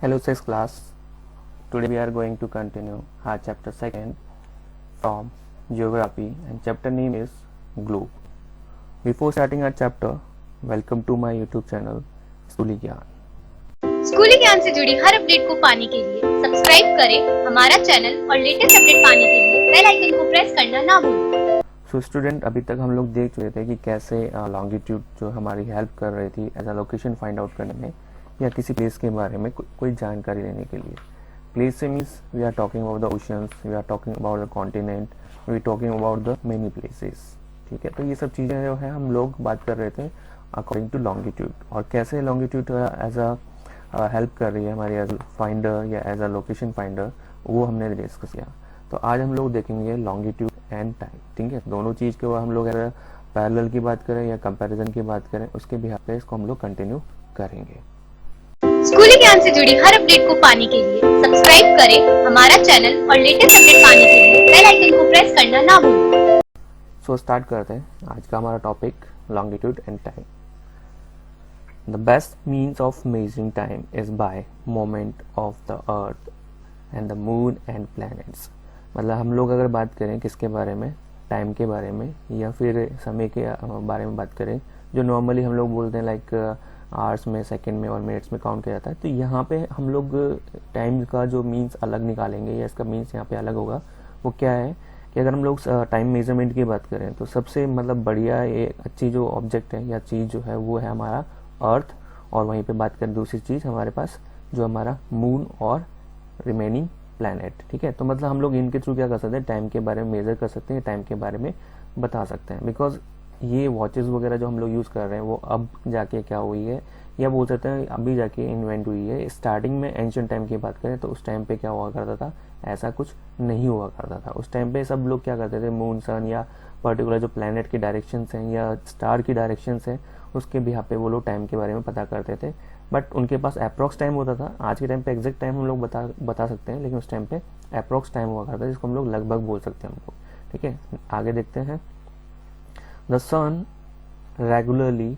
Hello, 6th class. Today we are going to continue our chapter 2nd from Geography, and chapter name is Globe. Before starting our chapter, welcome to my YouTube channel स्कूली ज्ञान. स्कूली ज्ञान से जुड़ी हर update को पाने के लिए सब्सक्राइब करें हमारा चैनल और लेटेस्ट अपडेट पाने के लिए बेल आइकन को प्रेस करना ना भूलें. सो स्टूडेंट, अभी तक हम लोग देख चुके थे कि कैसे लॉन्गिट्यूड जो हमारी हेल्प कर रही थी as a location find out करने में या किसी प्लेस के बारे में कोई जानकारी लेने के लिए. प्लेस से means we are talking about the oceans, we are talking about the continent, we are talking about the many places. ठीक है, तो ये सब चीज़ें जो है हम लोग बात कर रहे थे अकॉर्डिंग टू लॉन्गिट्यूड, और कैसे लॉन्गिट्यूड एज अ हेल्प कर रही है हमारी एज अ फाइंडर या एज अ लोकेशन फाइंडर, वो हमने डिस्कस किया. तो आज हम लोग देखेंगे लॉन्गिट्यूड एंड टाइम. ठीक है, दोनों चीज़ के हम लोग अगर पैरेलल की बात करें या कंपैरिजन की बात करें, उसके बिहाफ पे इसको हम लोग कंटिन्यू करेंगे. स्कूली ज्ञान से जुड़ी हर अपडेट को पाने के लिए सब्सक्राइब करें हमारा चैनल और लेटेस्ट अपडेट पाने के लिए बेल आइकन को प्रेस करना ना भूलें. सो स्टार्ट करते हैं. आज का हमारा topic longitude and time. The best means of measuring time is by moment of the earth and the moon and planets. मतलब हम लोग अगर बात करें किसके बारे में, टाइम के बारे में या फिर समय के बारे में बात करें, जो नॉर्मली हम लोग बोलते हैं लाइक आवर्स में, सेकंड में और मिनट्स में काउंट किया जाता है, तो यहाँ पे हम लोग टाइम का जो मीन्स अलग निकालेंगे या इसका मीन्स यहाँ पे अलग होगा. वो क्या है कि अगर हम लोग टाइम मेजरमेंट की बात करें तो सबसे मतलब बढ़िया एक अच्छी जो ऑब्जेक्ट है या चीज़ जो है वो है हमारा अर्थ, और वहीं पे बात करें दूसरी चीज़ हमारे पास जो हमारा मून और रिमेनिंग प्लैनेट. ठीक है, तो मतलब हम लोग इनके थ्रू क्या कर सकते हैं, टाइम के बारे में मेजर कर सकते हैं, टाइम के बारे में बता सकते हैं. बिकॉज ये वॉचेस वगैरह जो हम लोग यूज़ कर रहे हैं वो अब जाके क्या हुई है, या बोल सकते हैं अभी जाके इन्वेंट हुई है. स्टार्टिंग में एंशिएंट टाइम की बात करें तो उस टाइम पे क्या हुआ करता था, ऐसा कुछ नहीं हुआ करता था. उस टाइम पे सब लोग क्या करते थे, मून सन या पर्टिकुलर जो प्लैनेट की डायरेक्शंस हैं या स्टार की डायरेक्शंस हैं उसके बिहार पे वो लोग टाइम के बारे में पता करते थे. बट उनके पास अप्रॉक्स टाइम होता था. आज के टाइम पे एग्जैक्ट टाइम हम लोग बता सकते हैं, लेकिन उस टाइम पे अप्रॉक्स टाइम हुआ करता है जिसको हम लोग लगभग बोल सकते हैं हमको. ठीक है, आगे देखते हैं. The sun regularly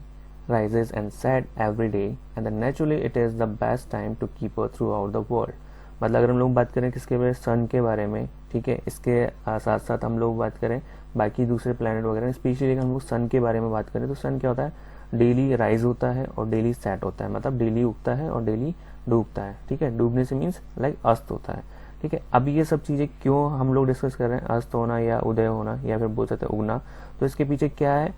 rises and set every day and then naturally it is the best time to keep her throughout the world. मतलब अगर हम लोग बात करें किसके बारे में, सन के बारे में, ठीक है, इसके साथ साथ हम लोग बात करें बाकी दूसरे प्लैनेट वगैरह, स्पेशली अगर हम लोग सन के बारे में बात करें तो सन क्या होता है, डेली राइज होता है और डेली सेट होता है. मतलब डेली उगता है और डेली डूबता है. ठीक है, डूबने से मीन्स लाइक अस्त होता है. ठीक है, अब ये सब चीज़ें क्यों हम लोग डिस्कस कर रहे हैं, अस्त होना या उदय होना या फिर बोल सकते हैं उगना, तो इसके पीछे क्या है,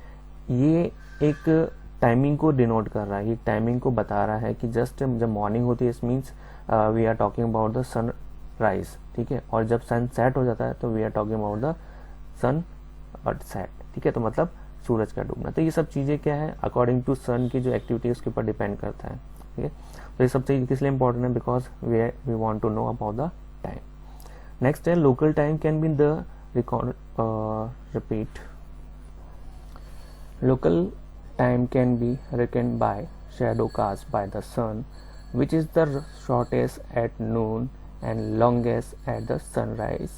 ये एक टाइमिंग को डिनोट कर रहा है. ये टाइमिंग को बता रहा है कि जस्ट जब मॉर्निंग होती है this means we are talking about the sunrise. ठीक है, और जब सन सेट हो जाता है तो we are talking about the sunset. ठीक है, तो मतलब सूरज का डूबना. तो ये सब चीज़ें क्या है, अकॉर्डिंग टू सन की जो एक्टिविटी है उसके ऊपर डिपेंड करता है. ठीक है, तो ये सब चीज़ किस लिए इंपॉर्टेंट है, because we want to know about the time. Next है local time can be the repeat. Local time can be reckoned by shadow cast by the sun, which is the shortest at noon and longest at the sunrise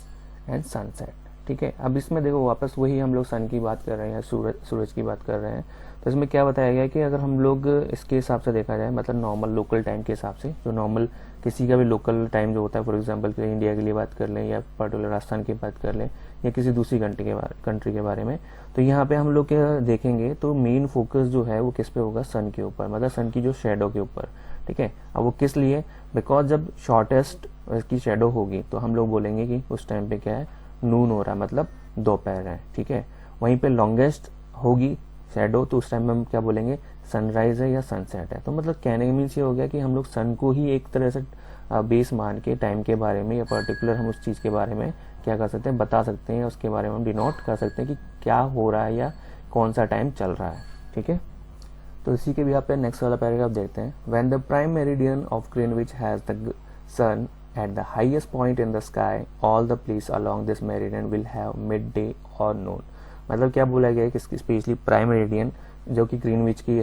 and sunset. ठीक है, अब इसमें देखो वापस वही हम लोग सन की बात कर रहे हैं, सूरज की बात कर रहे हैं. तो इसमें क्या बताया गया कि अगर हम लोग इसके हिसाब से देखा जाए, मतलब नॉर्मल लोकल टाइम के हिसाब से, जो नॉर्मल किसी का भी लोकल टाइम जो होता है, फॉर एग्जांपल इंडिया के लिए बात कर लें या पर्टिकुलर राजस्थान की बात कर लें या किसी दूसरी कंट्री के बारे में, तो यहाँ पे हम लोग क्या देखेंगे, तो मेन फोकस जो है वो किस पे होगा, सन के ऊपर, मतलब सन की जो शेडो के ऊपर. ठीक है, अब वो किस लिए, बिकॉज जब शॉर्टेस्ट की शेडो होगी तो हम लोग बोलेंगे कि उस टाइम पे क्या है, नून हो रहा है, मतलब दोपहर है. ठीक है, वहीं पे लॉन्गेस्ट होगी शेडो तो उस टाइम में हम क्या बोलेंगे, सनराइज है या सनसेट है. तो मतलब कहने का मीन्स ये हो गया कि हम लोग सन को ही एक तरह से बेस मान के टाइम के बारे में या पर्टिकुलर हम उस चीज़ के बारे में क्या कर सकते हैं, बता सकते हैं, उसके बारे में हम डिनोट कर सकते हैं कि क्या हो रहा है या कौन सा टाइम चल रहा है. ठीक है, तो इसी के भी आप नेक्स्ट वाला पैराग्राफ देखते हैं. When the prime meridian of Greenwich has the sun at the highest point in the sky, all the place along this meridian will have midday or noon. मतलब क्या बोला गया है कि स्पेशली प्राइम मेरिडियन जो कि ग्रीनविच की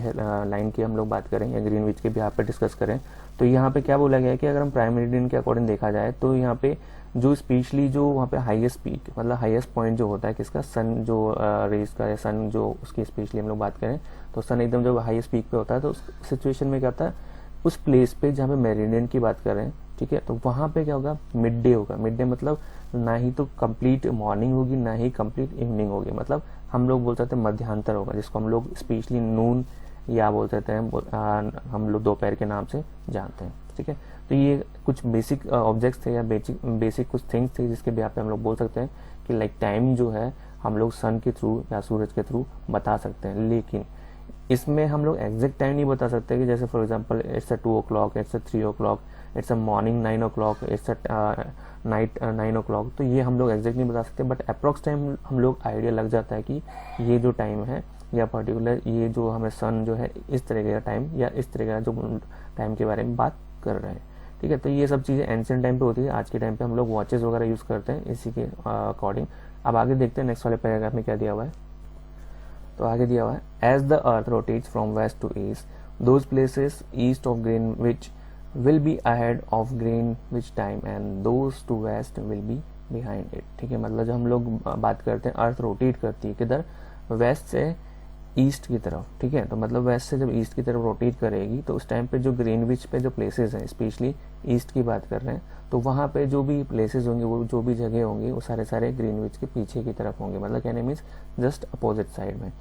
line की हम लोग बात करें या ग्रीनविच के भी यहाँ पे डिस्कस करें, तो यहाँ पे क्या बोला गया है कि अगर हम प्राइम मेरिडियन के अकॉर्डिंग देखा जाए तो यहाँ पे जो स्पेशली जो वहाँ पे हाईएस्ट पीक मतलब हाईएस्ट पॉइंट जो होता है किसका, सन जो रेस का या सन जो उसकी स्पेशली हम लोग बात करें तो सन एकदम जब हाईएस्ट पीक पे होता है तो उस सिचुएशन में क्या होता है उस प्लेस पे जहाँ पे मेरिडियन की बात कर रहे हैं, ठीक है, तो वहाँ पे क्या होगा, मिड डे होगा। मिड डे मतलब ना ही तो कंप्लीट मॉर्निंग होगी ना ही कंप्लीट इवनिंग होगी, मतलब हम लोग बोल सकते हैं मध्यांतर होगा, जिसको हम लोग स्पेशली नून या बोल सकते हैं हम लोग दोपहर के नाम से जानते हैं, ठीक है। तो ये कुछ बेसिक ऑब्जेक्ट्स थे या बेसिक कुछ थिंग्स थे जिसके बेस पे हम लोग बोल सकते हैं कि लाइक टाइम जो है हम लोग सन के थ्रू या सूरज के थ्रू बता सकते हैं। लेकिन इसमें हम लोग एग्जैक्ट टाइम नहीं बता सकते कि जैसे for example it's 2 o'clock, it's 3 o'clock, it's morning 9 o'clock, it's night 9 o'clock। तो ये हम लोग एग्जैक्ट नहीं बता सकते, बट अप्रॉक्स टाइम हम लोग आइडिया लग जाता है कि ये जो टाइम है या पर्टिकुलर ये जो हमें सन जो है इस तरह का टाइम या इस तरह का जो टाइम के बारे में बात कर रहे हैं, ठीक है। तो ये सब चीज़ें एंशिएंट टाइम पे होती है, आज के टाइम पे हम लोग वॉचेस वगैरह यूज़ करते हैं इसी के अकॉर्डिंग। अब आगे देखते हैं नेक्स्ट वाले पैराग्राफ में क्या दिया हुआ है। तो आगे दिया हुआ है, as the earth rotates from west to east those places east of Greenwich will be ahead of Greenwich time and those to west will be behind it, ठीक है। मतलब जब हम लोग बात करते हैं अर्थ रोटेट करती है किधर, वेस्ट से ईस्ट की तरफ, ठीक है। तो मतलब वेस्ट से जब ईस्ट की तरफ रोटेट करेगी तो उस टाइम पे जो ग्रीनविच पे जो प्लेसेस हैं, स्पेशली ईस्ट की बात कर रहे हैं, तो वहाँ पे जो भी प्लेसेस होंगे, वो जो भी जगह होंगी, वो सारे ग्रीनविच के पीछे की तरफ होंगे, मतलब कहने मीन्स जस्ट अपोजिट साइड में।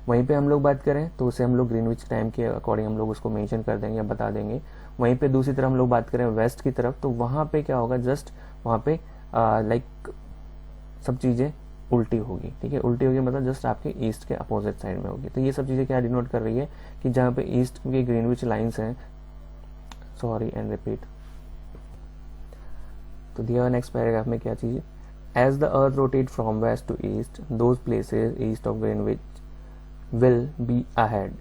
वहीं पे हम लोग बात करें तो उसे हम लोग ग्रीनविच टाइम के अकॉर्डिंग हम लोग उसको मेंशन कर देंगे या बता देंगे। वहीं पे दूसरी तरफ हम लोग बात करें वेस्ट की तरफ, तो वहाँ पे क्या होगा, जस्ट वहाँ पे लाइक सब चीज़ें उल्टी होगी, ठीक है। उल्टी होगी मतलब जस्ट आपके ईस्ट के अपोजिट साइड में होगी। तो ये सब चीज़ें क्या डिनोट कर रही है कि जहाँ पे ईस्ट के ग्रीनविच लाइंस हैं, सॉरी एंड रिपीट। तो दिया नेक्स्ट पैराग्राफ में क्या चीज़, as the earth rotate from west to east those places east of Greenwich will be ahead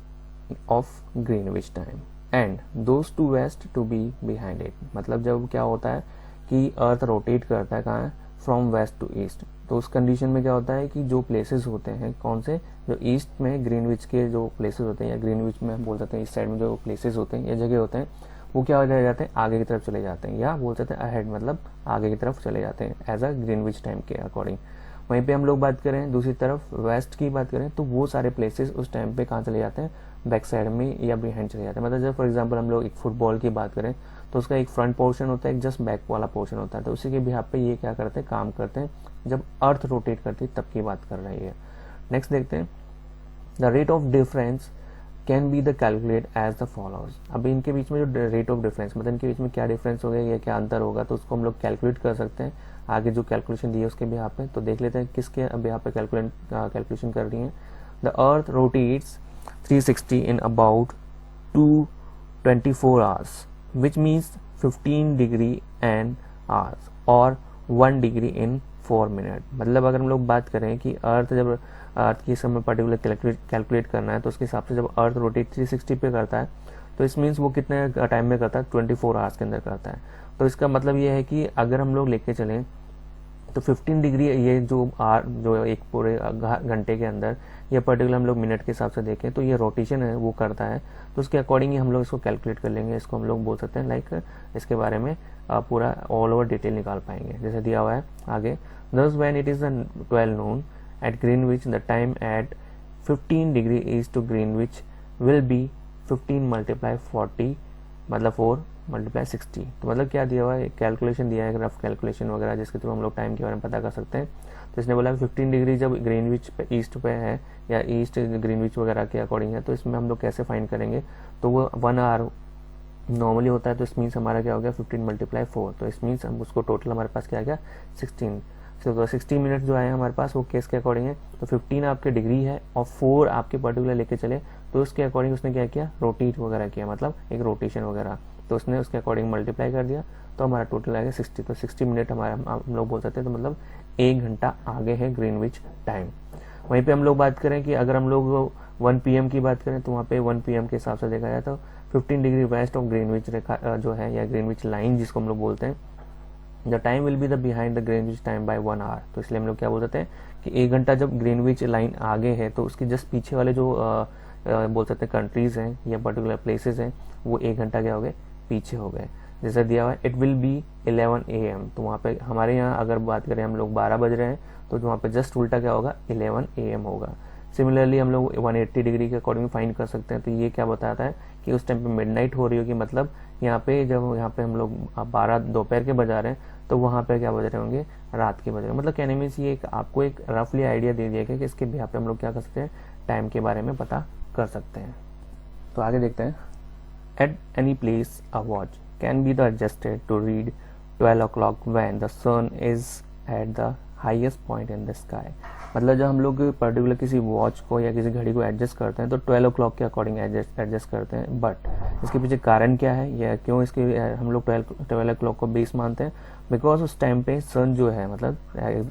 of Greenwich time and those to west to be behind it. मतलब जब क्या होता है कि अर्थ रोटेट करता है कहाँ है, फ्रॉम वेस्ट टू ईस्ट, तो उस कंडीशन में क्या होता है कि जो प्लेसेस होते हैं, कौन से, जो ईस्ट में ग्रीनविच के जो प्लेसेस होते हैं या ग्रीनविच में हम बोल सकते हैं इस साइड में जो प्लेसेस होते हैं या जगह होते हैं, वो क्या हो जाते हैं, आगे की तरफ चले जाते हैं, या बोल सकते हैं अहेड मतलब आगे की तरफ चले जाते हैं एज अ ग्रीनविच टाइम के अकॉर्डिंग। वहीं पे हम लोग बात करें दूसरी तरफ वेस्ट की बात करें तो वो सारे प्लेसेस उस टाइम पे कहाँ चले जाते हैं, बैक साइड में या बिहाइंड चले जाते हैं। मतलब जब फॉर एग्जांपल हम लोग एक फुटबॉल की बात करें तो उसका एक फ्रंट पोर्शन होता है, एक जस्ट बैक वाला पोर्शन होता है, तो उसी के बिहाफ पे ये क्या करते हैं, काम करते हैं जब अर्थ रोटेट करती है तब की बात कर रही है। नेक्स्ट देखते हैं, the rate of difference can be the calculate as the follows. अब इनके बीच में जो रेट ऑफ डिफरेंस मतलब इनके बीच में क्या डिफरेंस होगा या क्या अंतर होगा, तो उसको हम लोग कैलकुलेट कर सकते हैं आगे जो कैलकुलेशन दी है उसके बिहाफ पे। तो देख लेते हैं किसके बिहाफ पे कैलकुलेशन कर रही है। The earth rotates 360 in about 224 hours, which means 15 degree an hours और 1 degree in 4 minutes। मतलब अगर हम लोग बात करें कि अर्थ की समय पर्टिकुलर कैलकुलेट करना है तो उसके हिसाब से जब अर्थ रोटेट 360 पे करता है तो इस मीन्स वो कितने टाइम में करता है, 24 आवर्स के अंदर करता है। तो इसका मतलब ये है कि अगर हम लोग लेके चलें तो 15 डिग्री ये जो एक पूरे घंटे के अंदर या पर्टिकुलर हम लोग मिनट के हिसाब से देखें तो ये रोटेशन है वो करता है, तो उसके अकॉर्डिंग ही हम लोग इसको कैलकुलेट कर लेंगे। इसको हम लोग बोल सकते हैं लाइक इसके बारे में पूरा ऑल ओवर डिटेल निकाल पाएंगे। जैसे दिया हुआ है आगे, thus when it is 12 noon at Greenwich the time at 15 degree east to Greenwich will be 15 multiply 40 मतलब 4 मल्टीप्लाई 60। तो मतलब क्या दिया हुआ है, कैलकुलेशन दिया है, रफ कैलकुलेशन वगैरह जिसके थ्रू हम लोग टाइम के बारे में पता कर सकते हैं। तो इसने बोला 15 डिग्री जब ग्रीनविच पे ईस्ट पे है या ईस्ट ग्रीनविच वगैरह के अकॉर्डिंग है, तो इसमें हम लोग कैसे फाइंड करेंगे, तो वो 1 आवर नॉर्मली होता है, तो इस मीन्स हमारा क्या हो गया 15 मल्टीप्लाई 4, तो इस मीन्स हम उसको टोटल हमारे पास क्या आ गया 16। तो 60 मिनट जो आए हमारे पास वो केस के अकॉर्डिंग है, तो 15 आपके डिग्री है और 4 आपके पर्टिकुलर लेके चले तो उसके अकॉर्डिंग उसने क्या किया, रोटेट वगैरह किया, मतलब एक रोटेशन वगैरह, तो उसने उसके अकॉर्डिंग मल्टीप्लाई कर दिया तो हमारा टोटल आ गया 60। तो 60 मिनट हमारा हम लोग बोल सकते हैं, तो मतलब 1 घंटा आगे है ग्रीनविच टाइम। वहीं पे हम लोग बात करें कि अगर हम लोग 1 PM की बात करें तो वहाँ पे 1 PM के हिसाब से देखा जाए तो 15 डिग्री वेस्ट ऑफ ग्रीनविच रेखा जो है या ग्रीनविच लाइन जिसको हम लोग बोलते हैं, the time will be the behind the Greenwich time by 1 hour. तो इसलिए हम लोग क्या बोल सकते हैं कि 1 घंटा जब ग्रीनविच लाइन आगे है तो उसकी जस्ट पीछे वाले जो बोल सकते हैं कंट्रीज हैं या पर्टिकुलर प्लेसेस हैं वो 1 घंटा क्या हो गए, पीछे हो गए। जैसे दिया हुआ है इट विल बी 11 AM, तो वहाँ पे हमारे यहाँ अगर बात करें हम लोग 12 बज रहे हैं तो वहाँ पे जस्ट उल्टा क्या होगा 11 AM होगा। सिमिलरली हम लोग 180 डिग्री के अकॉर्डिंग फाइंड कर सकते हैं। तो ये क्या बताता है कि उस टाइम पे मिडनाइट हो रही होगी, मतलब यहाँ पे जब यहाँ पे हम लोग 12 दोपहर के बजा रहे हैं तो वहाँ पे क्या बज रहे होंगे, रात के बज रहे हैं। मतलब कहने में ये आपको एक रफली आइडिया दे दिया गया कि इसके यहाँ पे हम लोग क्या कर सकते हैं, टाइम के बारे में पता कर सकते हैं। तो आगे देखते हैं। At any place a watch can be the adjusted to read 12 o'clock when the sun is at the highest point in the sky. मतलब जब हम लोग पर्टिकुलर किसी वॉच को या किसी घड़ी को एडजस्ट करते हैं तो 12 o'clock के अकॉर्डिंग एडजस्ट करते हैं। बट इसके पीछे कारण क्या है या क्यों इसके हम लोग 12 o'clock को बेस मानते हैं? बिकॉज उस टाइम पे सन जो है, मतलब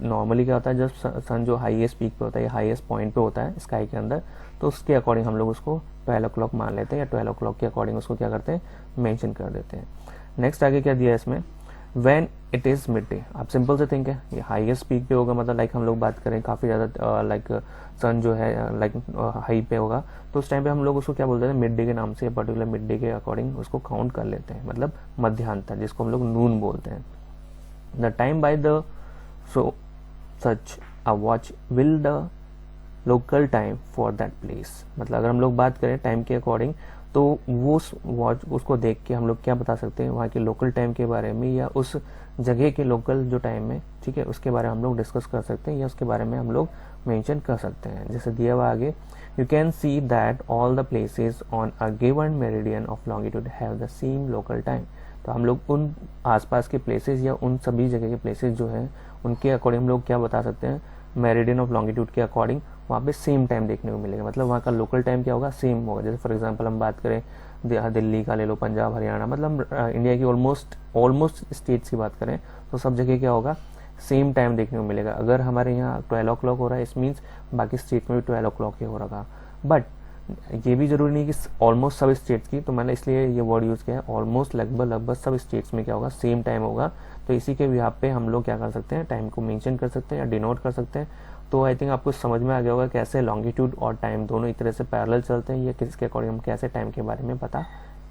नॉर्मली क्या होता है, जब सन जो हाईएस्ट पीक पे होता है या हाईएस्ट पॉइंट पे होता है स्काई के अंदर, तो उसके अकॉर्डिंग हम लोग उसको 12 o'clock मान लेते हैं या 12 o'clock के अकॉर्डिंग उसको क्या करते हैं, मेंशन कर देते हैं। नेक्स्ट आगे क्या दिया है इसमें, when it is mid day. आप सिंपल से थिंक है, ये हाईएस्ट पीक पे होगा, मतलब लाइक हम लोग बात करें काफ़ी ज़्यादा लाइक सन जो है लाइक हाई पे होगा, तो उस टाइम पे हम लोग उसको क्या बोलते हैं, मिड डे के नाम से, पर्टिकुलर मिड डे के अकॉर्डिंग उसको काउंट कर लेते हैं, मतलब मध्यान्ह, जिसको हम लोग नून बोलते हैं। The time by the so such a watch will the local time for that place. मतलब अगर हम लोग बात करें टाइम के अकॉर्डिंग, तो वो वॉच उसको देख के हम लोग क्या बता सकते हैं, वहाँ के लोकल टाइम के बारे में या उस जगह के लोकल जो टाइम है, ठीक है, उसके बारे में हम लोग डिस्कस कर सकते हैं या उसके बारे में हम लोग मेंशन कर सकते हैं। जैसे दिया हुआ आगे, you can see that all the places on a given meridian of longitude have the same local time. तो हम लोग उन आसपास के प्लेसेस या उन सभी जगह के प्लेसेस जो हैं उनके अकॉर्डिंग हम लोग क्या बता सकते हैं, मेरिडियन ऑफ लॉन्गिट्यूड के अकॉर्डिंग वहाँ पे सेम टाइम देखने को मिलेगा। मतलब वहाँ का लोकल टाइम क्या होगा, सेम होगा। जैसे फॉर एग्जांपल हम बात करें दिल्ली का ले लो, पंजाब, हरियाणा, मतलब इंडिया की ऑलमोस्ट स्टेट्स की बात करें तो सब जगह क्या होगा, सेम टाइम देखने को मिलेगा। अगर हमारे यहाँ 12 o'clock हो रहा है, इस मीन्स बाकी स्टेट में भी 12 o'clock ही हो रहा। बट ये भी जरूरी नहीं कि ऑलमोस्ट सब स्टेट्स की, तो मैंने इसलिए ये वर्ड यूज़ किया है, ऑलमोस्ट लगभग सब स्टेट्स में क्या होगा, सेम टाइम होगा। तो इसी के बिहाफ पे हम लोग क्या कर सकते हैं, टाइम को मेंशन कर सकते हैं या डिनोट कर सकते हैं। तो आई थिंक आपको समझ में आ गया होगा कैसे लॉन्गिट्यूड और टाइम दोनों एक तरह से पैरेलल चलते हैं या किसके अकॉर्डिंग हम कैसे टाइम के बारे में पता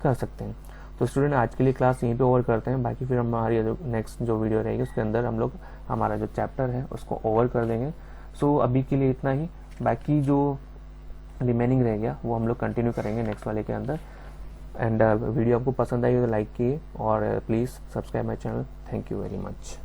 कर सकते हैं। तो स्टूडेंट आज के लिए क्लास यहीं पे ओवर करते हैं, बाकी फिर हमारी जो नेक्स्ट जो वीडियो रहेगी उसके अंदर हम लोग हमारा जो चैप्टर है उसको ओवर कर देंगे। सो अभी के लिए इतना ही, बाकी जो रिमेनिंग रह गया वो हम लोग कंटिन्यू करेंगे नेक्स्ट वाले के अंदर। एंड वीडियो आपको पसंद आई तो लाइक किए और please subscribe my channel. Thank you very much.